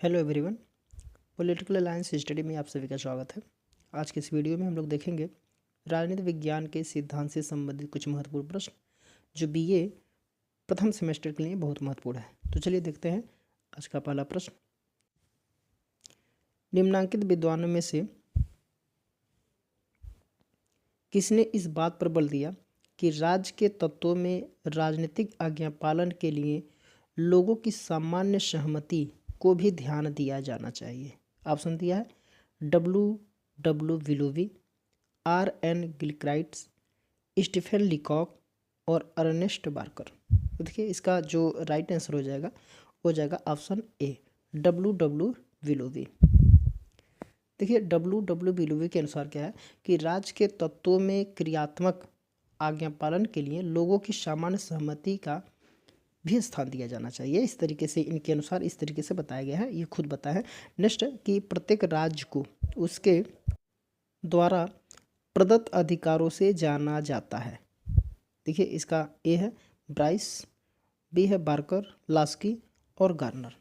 Hello everyone. Political alliance study में आप सभी का स्वागत है। आज के इस वीडियो में हम लोग देखेंगे राजनीति विज्ञान के सिद्धांत से संबंधित कुछ महत्वपूर्ण प्रश्न जो बीए प्रथम सेमेस्टर के लिए बहुत महत्वपूर्ण है। तो चलिए देखते हैं आज का पहला प्रश्न। निम्नांकित विद्वानों में से किसने इस बात पर बल दिया कि राज्य के तत्वों में राजनीतिक आज्ञापालन के लिए लोगों की सामान्य सहमति को भी ध्यान दिया जाना चाहिए? ऑप्शन दिया है डब्ल्यू विलोवी, R.N. गिलक्राइट्स, स्टीफन लीकॉक और अर्नेस्ट बार्कर। तो देखिए इसका जो राइट आंसर हो जाएगा ऑप्शन ए डब्ल्यू विलोवी। देखिए डब्ल्यू विलोवी के अनुसार क्या है कि राज्य के तत्वों में क्रियात्मक आज्ञापालन के लिए लोगों की सामान्य सहमति का भी स्थान दिया जाना चाहिए। इस तरीके से इनके अनुसार इस तरीके से बताया गया है, ये खुद बताया है। नेक्स्ट कि प्रत्येक राज्य को उसके द्वारा प्रदत्त अधिकारों से जाना जाता है। देखिए इसका ए है ब्राइस, बी है बार्कर, लास्की और गार्नर।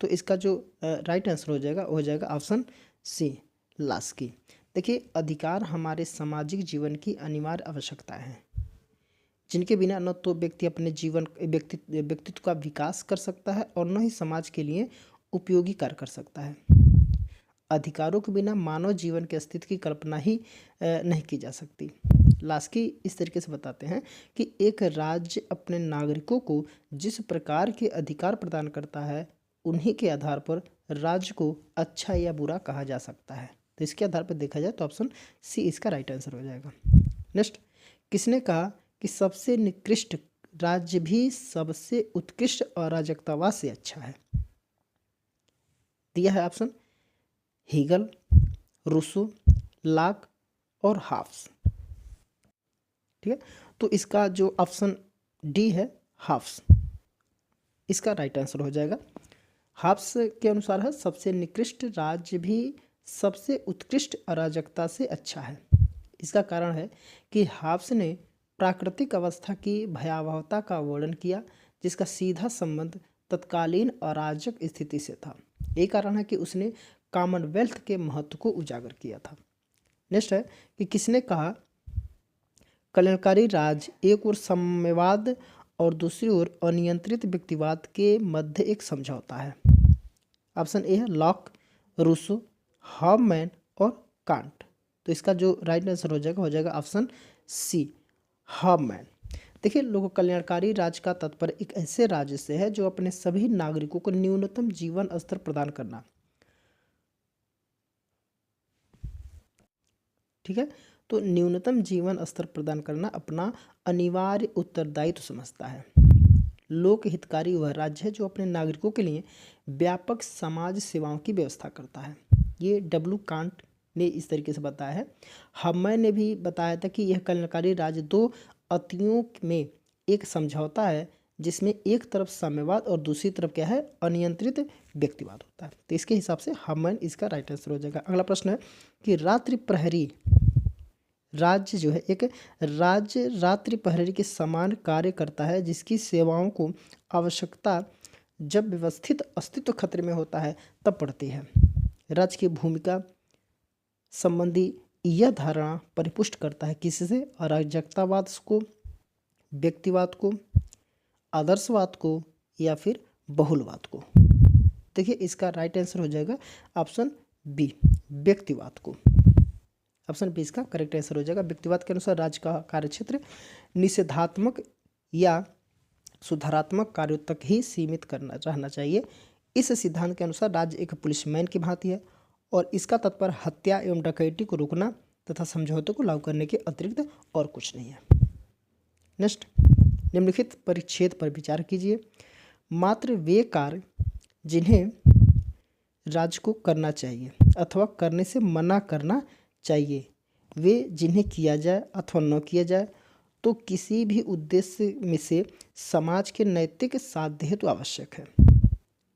तो इसका जो राइट आंसर हो जाएगा ऑप्शन सी लास्की। देखिए अधिकार हमारे सामाजिक जीवन की अनिवार्य आवश्यकता है जिनके बिना न तो व्यक्ति अपने व्यक्तित्व का विकास कर सकता है और न ही समाज के लिए उपयोगी कार्य कर सकता है। अधिकारों के बिना मानव जीवन के अस्तित्व की कल्पना ही नहीं की जा सकती। लास्की इस तरीके से बताते हैं कि एक राज्य अपने नागरिकों को जिस प्रकार के अधिकार प्रदान करता है उन्हीं के आधार पर राज्य को अच्छा या बुरा कहा जा सकता है। तो इसके आधार पर देखा जाए तो ऑप्शन सी इसका राइट आंसर हो जाएगा। नेक्स्ट, किसने कहा कि सबसे निकृष्ट राज्य भी सबसे उत्कृष्ट अराजकतावाद से अच्छा है? दिया है ऑप्शन हीगल, रूसो, लाक और हाफ्स। ठीक है, तो इसका जो ऑप्शन डी है हाफ्स, इसका राइट आंसर हो जाएगा। हाफ्स के अनुसार है सबसे निकृष्ट राज्य भी सबसे उत्कृष्ट अराजकता से अच्छा है। इसका कारण है कि हाफ्स ने प्राकृतिक अवस्था की भयावहता का वर्णन किया जिसका सीधा संबंध तत्कालीन अराजक स्थिति से था। यही कारण है कि उसने कॉमनवेल्थ के महत्व को उजागर किया था। नेक्स्ट है कि किसने कहा कल्याणकारी राज्य एक ओर साम्यवाद और दूसरी ओर अनियंत्रित व्यक्तिवाद के मध्य एक समझौता है? ऑप्शन ए है लॉक, रूसो, हाफमैन और कांट। तो इसका जो राइट आंसर हो जाएगा ऑप्शन सी हाफमैन। देखिए लोक कल्याणकारी राज्य का तात्पर्य एक ऐसे राज्य से है जो अपने सभी नागरिकों को न्यूनतम जीवन स्तर प्रदान करना। ठीक है, तो न्यूनतम जीवन स्तर प्रदान करना अपना अनिवार्य उत्तरदायित्व समझता है। लोक हितकारी वह राज्य है जो अपने नागरिकों के लिए व्यापक समाज सेवाओं की व्यवस्था करता है। ये डब्ल्यू कांट ने इस तरीके से बताया है। हाफमैन ने भी बताया था कि यह कल्याणकारी राज्य दो अतियों में एक समझौता है जिसमें एक तरफ साम्यवाद और दूसरी तरफ क्या है अनियंत्रित व्यक्तिवाद होता है। तो इसके हिसाब से हाफमैन इसका राइट आंसर हो जाएगा। अगला प्रश्न है कि रात्रि प्रहरी राज्य जो है एक राज्य रात्रि प्रहरी के समान कार्य करता है जिसकी सेवाओं को आवश्यकता जब व्यवस्थित अस्तित्व खतरे में होता है तब पड़ती है। राज्य की भूमिका संबंधी यह धारणा परिपुष्ट करता है किससे? अराजकतावाद को, व्यक्तिवाद को, आदर्शवाद को या फिर बहुलवाद को। देखिए इसका राइट आंसर हो जाएगा ऑप्शन बी व्यक्तिवाद को। ऑप्शन बी इसका करेक्ट आंसर हो जाएगा। व्यक्तिवाद के अनुसार राज्य का कार्यक्षेत्र निषेधात्मक या सुधारात्मक कार्यों तक ही सीमित रहना चाहिए। इस सिद्धांत के अनुसार राज्य एक पुलिसमैन की भांति है और इसका तात्पर्य हत्या एवं डकैती को रोकना तथा समझौतों को लागू करने के अतिरिक्त और कुछ नहीं है। नेक्स्ट, निम्नलिखित परिच्छेद पर विचार कीजिए। मात्र वे कार्य जिन्हें राज्य को करना चाहिए अथवा करने से मना करना चाहिए वे जिन्हें किया जाए अथवा न किया जाए तो किसी भी उद्देश्य में से समाज के नैतिक साध्य हेतु आवश्यक है।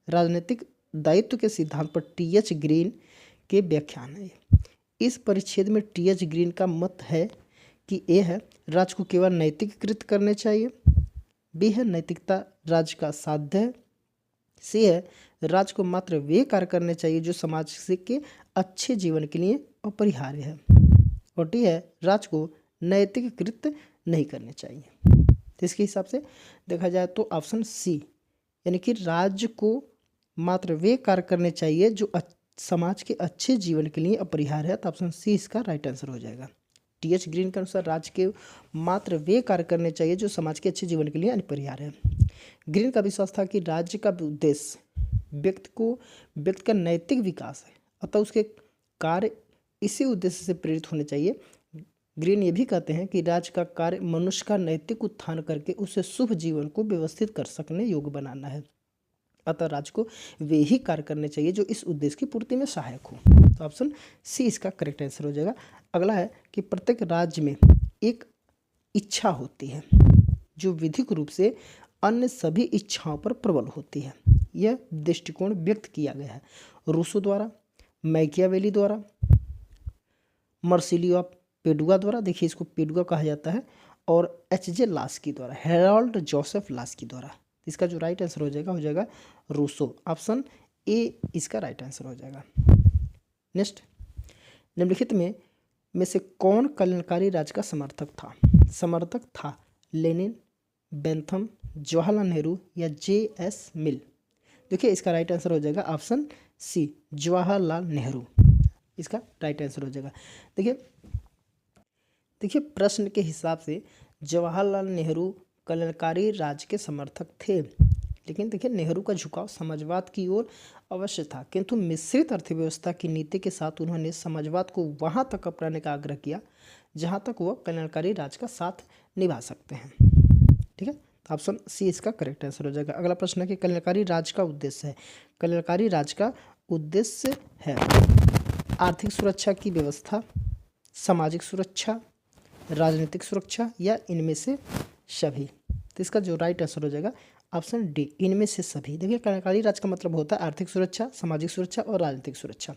राजनीतिक दायित्व के सिद्धांत पर टी.एच. ग्रीन के व्याख्यान है। इस परिच्छेद में टी.एच. ग्रीन का मत है कि ए है राज्य को केवल नैतिक कृत्य करने चाहिए, बी है नैतिकता राज्य का साध्य है, सी है, राज्य को मात्र वे कार्य करने चाहिए जो समाज के अच्छे जीवन के लिए अपरिहार्य है। और डी है, राज्य को नैतिक कृत्य नहीं करने चाहिए। तो इसके हिसाब से देखा जाए तो ऑप्शन सी, यानी कि राज्य को मात्र वे कार्य करने चाहिए जो समाज के अच्छे जीवन के लिए अपरिहार्य है। तो ऑप्शन सी इसका राइट आंसर हो जाएगा। टी.एच. ग्रीन के अनुसार राज्य के मात्र वे कार्य करने चाहिए जो समाज के अच्छे जीवन के लिए अपरिहार्य है। ग्रीन का विश्वास था कि राज्य का उद्देश्य व्यक्ति का नैतिक विकास है, अतः उसके कार्य इसी उद्देश्य से प्रेरित होने चाहिए। ग्रीन ये भी कहते हैं कि राज्य का कार्य मनुष्य का नैतिक उत्थान करके उसे शुभ जीवन को व्यवस्थित कर सकने योग्य बनाना है, अतः राज्य को वे ही कार्य करने चाहिए जो इस उद्देश्य की पूर्ति में सहायक हो। तो ऑप्शन सी इसका करेक्ट आंसर हो जाएगा। अगला है कि प्रत्येक राज्य में एक इच्छा होती है जो विधिक रूप से अन्य सभी इच्छाओं पर प्रबल होती है। यह दृष्टिकोण व्यक्त किया गया है रूसो द्वारा, मैकियावेली द्वारा, मर्सिलियो पेडुआ द्वारा, देखिए इसको पेडुआ कहा जाता है, और एच.जे. लास्की द्वारा, हेराल्ड जोसेफ लास्की द्वारा। इसका जो राइट आंसर हो जाएगा रूसो। ऑप्शन ए इसका राइट आंसर हो जाएगा। नेक्स्ट, निम्नलिखित में से कौन कल्याणकारी राज्य का समर्थक था? लेनिन, बेंथम, जवाहरलाल नेहरू या जे.एस. मिल। देखिए इसका राइट आंसर हो जाएगा ऑप्शन सी, जवाहरलाल नेहरू। इसका राइट आंसर हो जाएगा। देखिए प्रश्न के हिसाब से जवाहरलाल नेहरू कल्याणकारी राज्य के समर्थक थे, लेकिन देखिए नेहरू का झुकाव समाजवाद की ओर अवश्य था, किंतु मिश्रित अर्थव्यवस्था की नीति के साथ उन्होंने समाजवाद को वहाँ तक अपनाने का आग्रह किया जहाँ तक वह कल्याणकारी राज्य का साथ निभा सकते हैं। ठीक है, तो ऑप्शन सी इसका करेक्ट आंसर हो जाएगा। अगला प्रश्न है कि कल्याणकारी राज्य का उद्देश्य है। कल्याणकारी राज्य का उद्देश्य है आर्थिक सुरक्षा की व्यवस्था, सामाजिक सुरक्षा, राजनीतिक सुरक्षा या इनमें से सभी। तो इसका जो राइट आंसर हो जाएगा ऑप्शन डी, इनमें से सभी। देखिए कल्याणकारी राज्य का मतलब होता है आर्थिक सुरक्षा, सामाजिक सुरक्षा और राजनीतिक सुरक्षा।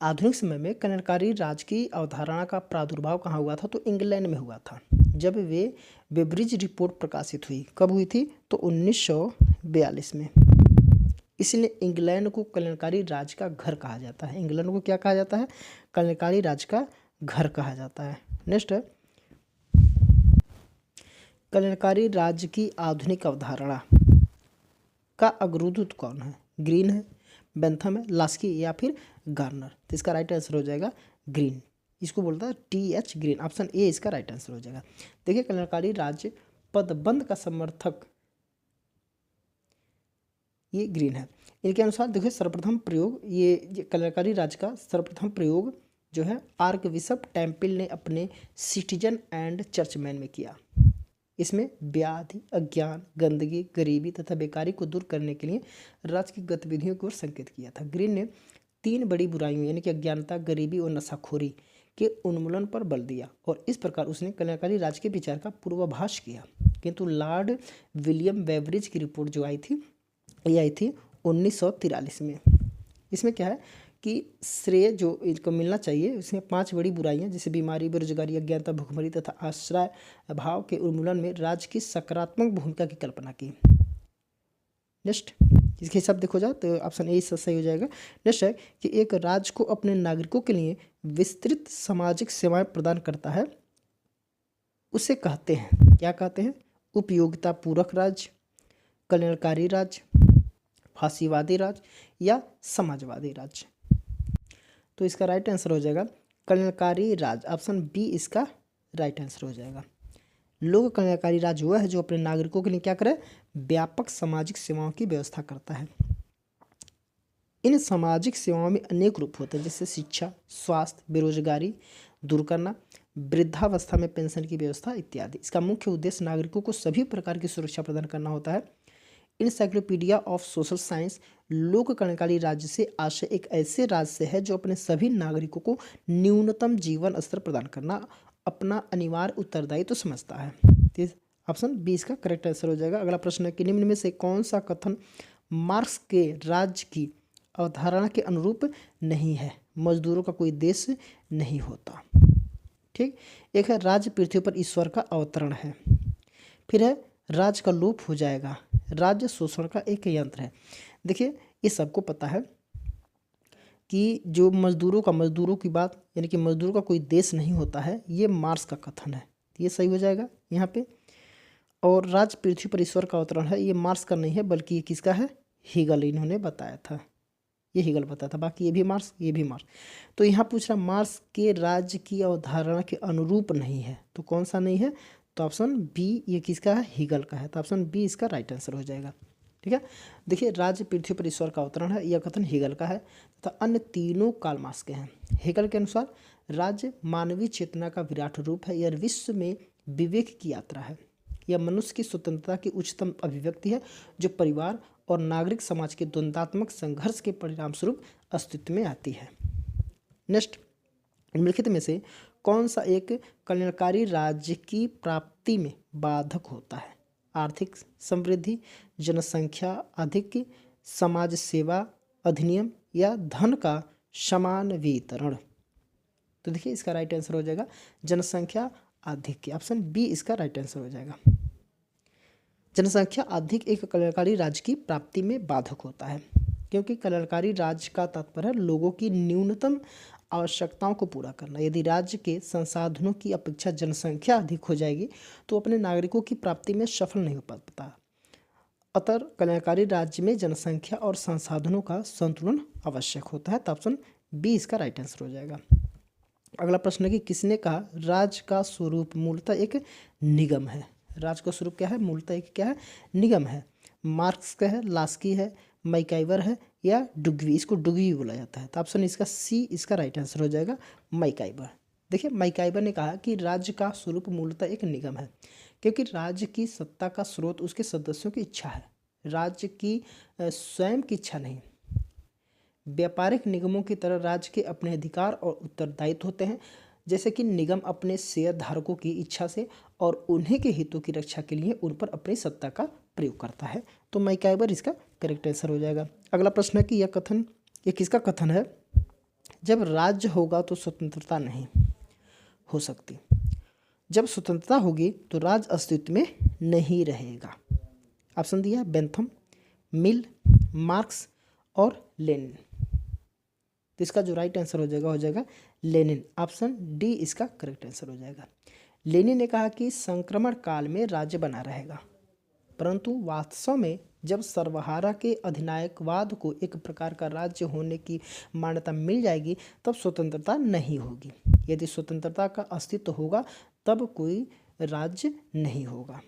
आधुनिक समय में कल्याणकारी राज्य की अवधारणा का प्रादुर्भाव कहाँ हुआ था? तो इंग्लैंड में हुआ था, जब वे वेब्रिज रिपोर्ट प्रकाशित हुई। कब हुई थी? तो 1942 में। इसलिए इंग्लैंड को कल्याणकारी राज्य का घर कहा जाता है। इंग्लैंड को क्या कहा जाता है? कल्याणकारी राज्य का घर कहा जाता है। नेक्स्ट है, कल्याणकारी राज्य की आधुनिक अवधारणा का अग्रदूत कौन है? ग्रीन है, बेंथम है, लास्की या फिर गार्नर। तो इसका राइट आंसर हो जाएगा ग्रीन। इसको बोलता है टी.एच. ग्रीन। ऑप्शन ए इसका राइट आंसर हो जाएगा। देखिए कल्याणकारी राज्य पदबंध का समर्थक ये ग्रीन है। इनके अनुसार देखिए सर्वप्रथम प्रयोग ये कल्याणकारी राज्य का सर्वप्रथम प्रयोग जो है आर्क बिशप टेम्पल ने अपने सिटीजन एंड चर्चमैन में किया। इसमें व्याधि, अज्ञान, गंदगी, गरीबी तथा बेकारी को दूर करने के लिए राज्य की गतिविधियों की ओर संकेत किया था। ग्रीन ने 3 बड़ी बुराइयों यानी कि अज्ञानता, गरीबी और नशाखोरी के उन्मूलन पर बल दिया और इस प्रकार उसने कल्याणकारी राज्य के विचार का पूर्वाभास किया। किंतु लॉर्ड विलियम बेवरिज की रिपोर्ट जो आई थी ये आई थी 1943 में। इसमें क्या है कि श्रेय जो इनको मिलना चाहिए, इसमें 5 बड़ी बुराइयां जैसे बीमारी, बेरोजगारी, अज्ञानता, भुखमरी तथा आश्रय अभाव के उन्मूलन में राज्य की सकारात्मक भूमिका की कल्पना की। नेक्स्ट, इसके हिसाब देखो जाए तो ऑप्शन ए सही हो जाएगा। नेक्स्ट है कि एक राज्य को अपने नागरिकों के लिए विस्तृत सामाजिक सेवाएं प्रदान करता है, उसे कहते हैं, क्या कहते हैं? उपयोगिता पूरक राज्य, कल्याणकारी राज्य, फांसीवादी राज्य या समाजवादी राज्य। तो इसका राइट आंसर हो जाएगा कल्याणकारी राज्य। ऑप्शन बी इसका राइट आंसर हो जाएगा। लोक कल्याणकारी राज्य वह है जो अपने नागरिकों के लिए क्या करे? व्यापक सामाजिक सेवाओं की व्यवस्था करता है। इन सामाजिक सेवाओं में अनेक रूप होते हैं जैसे शिक्षा, स्वास्थ्य, बेरोजगारी दूर करना, वृद्धावस्था में पेंशन की व्यवस्था इत्यादि। इसका मुख्य उद्देश्य नागरिकों को सभी प्रकार की सुरक्षा प्रदान करना होता है। इनसाइक्लोपीडिया ऑफ सोशल साइंस लोक कल्याणकारी राज्य से आशय एक ऐसे राज्य से है जो अपने सभी नागरिकों को न्यूनतम जीवन स्तर प्रदान करना अपना अनिवार्य उत्तरदायित्व तो समझता है। ऑप्शन बी इसका करेक्ट आंसर हो जाएगा। अगला प्रश्न है कि निम्न में से कौन सा कथन मार्क्स के राज्य की अवधारणा के अनुरूप नहीं है? मजदूरों का कोई देश नहीं होता। ठीक, एक है राज्य पृथ्वी पर ईश्वर का अवतरण है, फिर है राज्य का लोप हो जाएगा। राज्य शोषण का एक यंत्र है। देखिए ये सबको पता है कि जो मजदूरों की बात, यानी कि मजदूरों का कोई देश नहीं होता है, ये मार्क्स का कथन है। तो ये सही हो जाएगा यहाँ पे। और राज्य पृथ्वी पर ईश्वर का अवतरण है, ये मार्क्स का नहीं है बल्कि ये किसका है, हीगल इन्होंने बताया था, ये हीगल बताया था। बाकी ये भी मार्क्स, ये भी मार्क्स। तो यहाँ पूछ रहा मार्क्स के राज्य की अवधारणा के अनुरूप नहीं है, तो कौन सा नहीं है, तो ऑप्शन बी ये किसका है, हीगल का है। तो ऑप्शन बी इसका राइट आंसर हो जाएगा। ठीक है, देखिए राज्य पृथ्वी पर ईश्वर का अवतरण है, यह कथन हीगल का है तथा अन्य तीनों कार्ल मार्क्स के हैं। हेगल के अनुसार राज्य मानवीय चेतना का विराट रूप है, यह विश्व में विवेक की यात्रा है, यह मनुष्य की स्वतंत्रता की उच्चतम अभिव्यक्ति है जो परिवार और नागरिक समाज के द्वंद्वात्मक संघर्ष के परिणाम स्वरूप अस्तित्व में आती है। नेक्स्ट, निम्नलिखित में से कौन सा एक कल्याणकारी राज्य की प्राप्ति में बाधक होता है, आर्थिक समृद्धि, जनसंख्या अधिक, समाज सेवा अधिनियम या धन का समान वितरण। तो देखिए इसका राइट आंसर हो जाएगा जनसंख्या अधिक, ऑप्शन बी इसका राइट आंसर हो जाएगा। जनसंख्या अधिक एक कल्याणकारी राज्य की प्राप्ति में बाधक होता है, क्योंकि कल्याणकारी राज्य का तात्पर्य है लोगों की न्यूनतम आवश्यकताओं को पूरा करना। यदि राज्य के संसाधनों की अपेक्षा जनसंख्या अधिक हो जाएगी तो अपने नागरिकों की प्राप्ति में सफल नहीं हो पाता। अतः कल्याणकारी राज्य में जनसंख्या और संसाधनों का संतुलन आवश्यक होता है। तो ऑप्शन बी इसका राइट आंसर हो जाएगा। अगला प्रश्न है कि किसने कहा राज्य का स्वरूप मूलतः एक निगम है। राज्य का स्वरूप क्या है, मूलतः एक क्या है, निगम है। मार्क्स का है, लास्की है, मैकाइवर है या डुग्वी, इसको डुग्वी बोला जाता है। तो ऑप्शन इसका सी इसका राइट आंसर हो जाएगा, मैकाइवर। देखिए मैकाइवर ने कहा कि राज्य का स्वरूप मूलतः एक निगम है, क्योंकि राज्य की सत्ता का स्रोत उसके सदस्यों की इच्छा है, राज्य की स्वयं की इच्छा नहीं। व्यापारिक निगमों की तरह राज्य के अपने अधिकार और उत्तरदायित्व होते हैं, जैसे कि निगम अपने शेयर धारकों की इच्छा से और उन्हीं के हितों की रक्षा के लिए उन पर अपनी सत्ता का प्रयोग करता है। तो मैकाइवर इसका करेक्ट आंसर हो जाएगा। अगला प्रश्न है कि यह किसका कथन है, जब राज्य होगा तो स्वतंत्रता नहीं हो सकती, जब स्वतंत्रता होगी तो राज्य अस्तित्व में नहीं रहेगा। ऑप्शन दिया है बेंथम, मिल, मार्क्स और लेनिन। तो इसका जो राइट आंसर हो जाएगा लेनिन, ऑप्शन डी इसका करेक्ट आंसर हो जाएगा। लेनिन ने कहा कि संक्रमण काल में राज्य बना रहेगा, परंतु वास्तव में जब सर्वहारा के अधिनायकवाद को एक प्रकार का राज्य होने की मान्यता मिल जाएगी तब स्वतंत्रता नहीं होगी। यदि स्वतंत्रता का अस्तित्व होगा तब कोई राज्य नहीं होगा।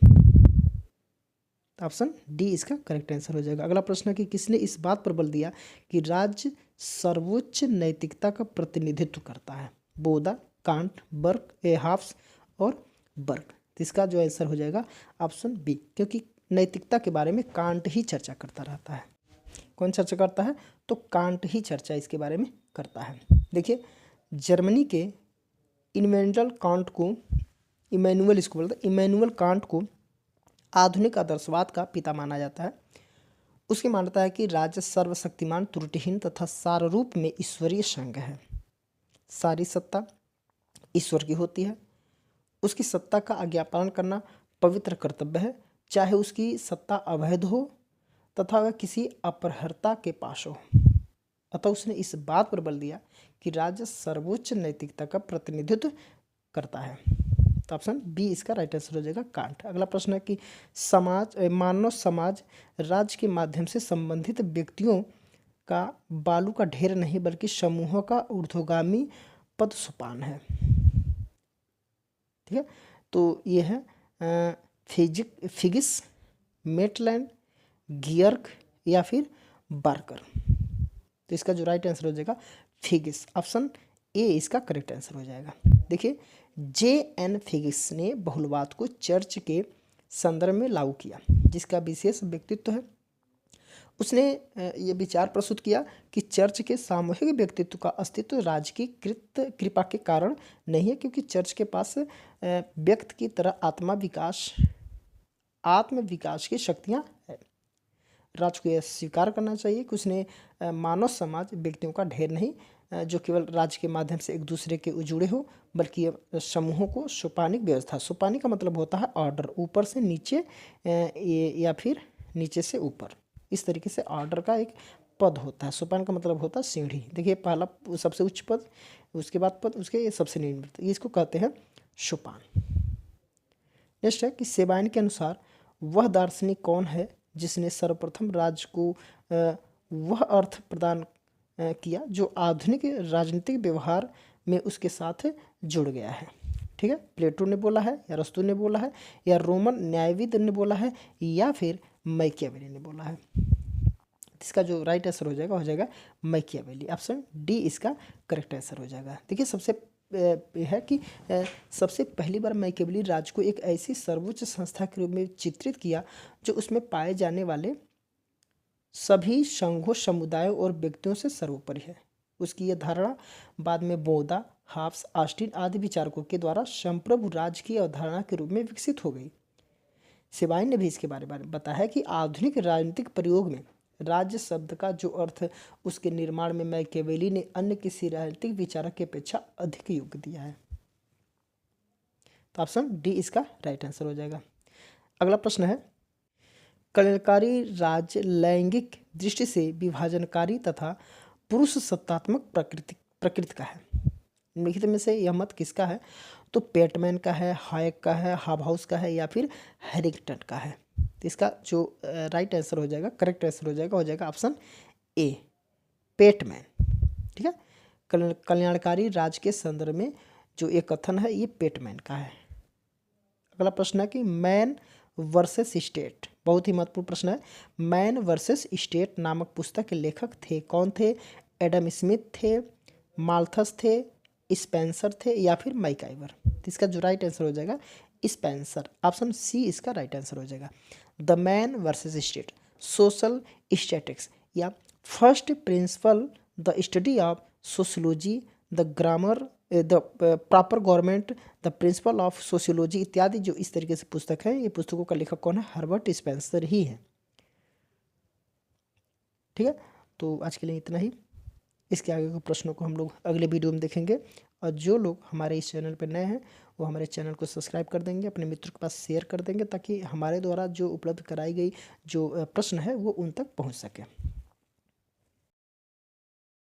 ऑप्शन डी इसका करेक्ट आंसर हो जाएगा। अगला प्रश्न है कि किसने इस बात पर बल दिया कि राज्य सर्वोच्च नैतिकता का प्रतिनिधित्व करता है, बोदा, कांट, बर्क, एहाफ्स और बर्क। तो इसका जो आंसर हो जाएगा ऑप्शन बी, क्योंकि नैतिकता के बारे में कांट ही चर्चा करता रहता है। कौन चर्चा करता है, तो कांट ही चर्चा इसके बारे में करता है। देखिए जर्मनी के इमैनुअल कांट को आधुनिक आदर्शवाद का पिता माना जाता है। उसकी मान्यता है कि राज्य सर्वशक्तिमान, त्रुटिहीन तथा सार रूप में ईश्वरीय संघ है। सारी सत्ता ईश्वर की होती है, उसकी सत्ता का आज्ञापालन करना पवित्र कर्तव्य है, चाहे उसकी सत्ता अवैध हो तथा वह किसी अपहर्ता के पास हो। अतः उसने इस बात पर बल दिया कि राज्य सर्वोच्च नैतिकता का प्रतिनिधित्व करता है। तो ऑप्शन बी इसका राइट आंसर हो जाएगा, कांट। अगला प्रश्न है कि मानव समाज राज्य के माध्यम से संबंधित व्यक्तियों का बालू का ढेर नहीं बल्कि समूहों का ऊर्ध्वगामी पद सोपान है। ठीक है, तो ये है फिगिस, मेटलैंड, गियर्क या फिर बार्कर। तो इसका जो राइट आंसर हो जाएगा फिगिस, ऑप्शन ए इसका करेक्ट आंसर हो जाएगा। देखिए J.N. फिगिस ने बहुलवाद को चर्च के संदर्भ में लागू किया, जिसका विशेष व्यक्तित्व है। उसने ये विचार प्रस्तुत किया कि चर्च के सामूहिक व्यक्तित्व का अस्तित्व राज्य की कृपा के कारण नहीं है, क्योंकि चर्च के पास व्यक्ति की तरह आत्मविकास की शक्तियाँ है। राज्य को यह स्वीकार करना चाहिए कि उसने मानव समाज व्यक्तियों का ढेर नहीं जो केवल राज्य के माध्यम से एक दूसरे के जुड़े हो, बल्कि ये समूहों को सोपानिक व्यवस्था, सोपानिक का मतलब होता है ऑर्डर, ऊपर से नीचे या फिर नीचे से ऊपर, इस तरीके से ऑर्डर का एक पद होता है। सोपान का मतलब होता है सीढ़ी। देखिए पहला सबसे उच्च पद, उसके बाद पद, उसके सबसे निम्न पद, इसको कहते हैं सोपान। नेक्स्ट है कि सेबाइन के अनुसार वह दार्शनिक कौन है जिसने सर्वप्रथम राज्य को वह अर्थ प्रदान किया जो आधुनिक राजनीतिक व्यवहार में उसके साथ जुड़ गया है। ठीक है, प्लेटो ने बोला है, या अरस्तू ने बोला है, या रोमन न्यायविद ने बोला है, या फिर मैकियावेली ने बोला है। इसका जो राइट आंसर हो जाएगा मैकियावेली। ऑप्शन डी इसका करेक्ट आंसर हो जाएगा। देखिए सबसे है कि सबसे पहली बार मैकियावेली राज्य को एक ऐसी सर्वोच्च संस्था के रूप में चित्रित किया जो उसमें पाए जाने वाले सभी संघों, समुदायों और व्यक्तियों से सर्वोपरि है। उसकी यह धारणा बाद में बोदा, हाफ्स, ऑस्टिन आदि विचारकों के द्वारा संप्रभु राज्य की अवधारणा के रूप में विकसित हो गई। सेबाइन ने भी इसके बारे में बताया है कि आधुनिक राजनीतिक प्रयोग में राज्य शब्द का जो अर्थ उसके निर्माण में मैकियावेली ने अन्य किसी राजनीतिक विचारक की अपेक्षा अधिक योग्य दिया है। तो ऑप्शन डी इसका राइट आंसर हो जाएगा। अगला प्रश्न है, कल्याणकारी राज्य लैंगिक दृष्टि से विभाजनकारी तथा पुरुष सत्तात्मक प्रकृति का है। निम्नलिखित में से यह मत किसका है? तो पेटमैन का है, हायक का है, हाबहाउस का है, या फिर हैरिंगटन का है। तो इसका जो राइट आंसर हो जाएगा, करेक्ट आंसर हो जाएगा ऑप्शन ए, पेटमैन। ठीक है, कल्याणकारी राज्य के संदर्भ में जो एक कथन है ये पेटमैन का है। अगला प्रश्न है कि मैन वर्सेस स्टेट, बहुत ही महत्वपूर्ण प्रश्न है। मैन वर्सेस स्टेट नामक पुस्तक के लेखक थे, कौन थे? एडम स्मिथ थे, माल्थस थे, स्पेंसर थे, या फिर मैकाइवर। तो इसका जो राइट आंसर हो जाएगा स्पेंसर। ऑप्शन सी इसका राइट आंसर हो जाएगा। The man versus state, social statics, या first principle, the study of sociology, the grammar, the proper government, the principle of sociology इत्यादि जो इस तरीके से पुस्तक है, ये पुस्तकों का लेखक कौन है? हर्बर्ट स्पेंसर ही है। ठीक है, तो आज के लिए इतना ही। इसके आगे के प्रश्नों को हम लोग अगले वीडियो में देखेंगे। और जो लोग हमारे इस चैनल पर नए हैं वो हमारे चैनल को सब्सक्राइब कर देंगे, अपने मित्रों के पास शेयर कर देंगे, ताकि हमारे द्वारा जो उपलब्ध कराई गई जो प्रश्न है वो उन तक पहुंच सके।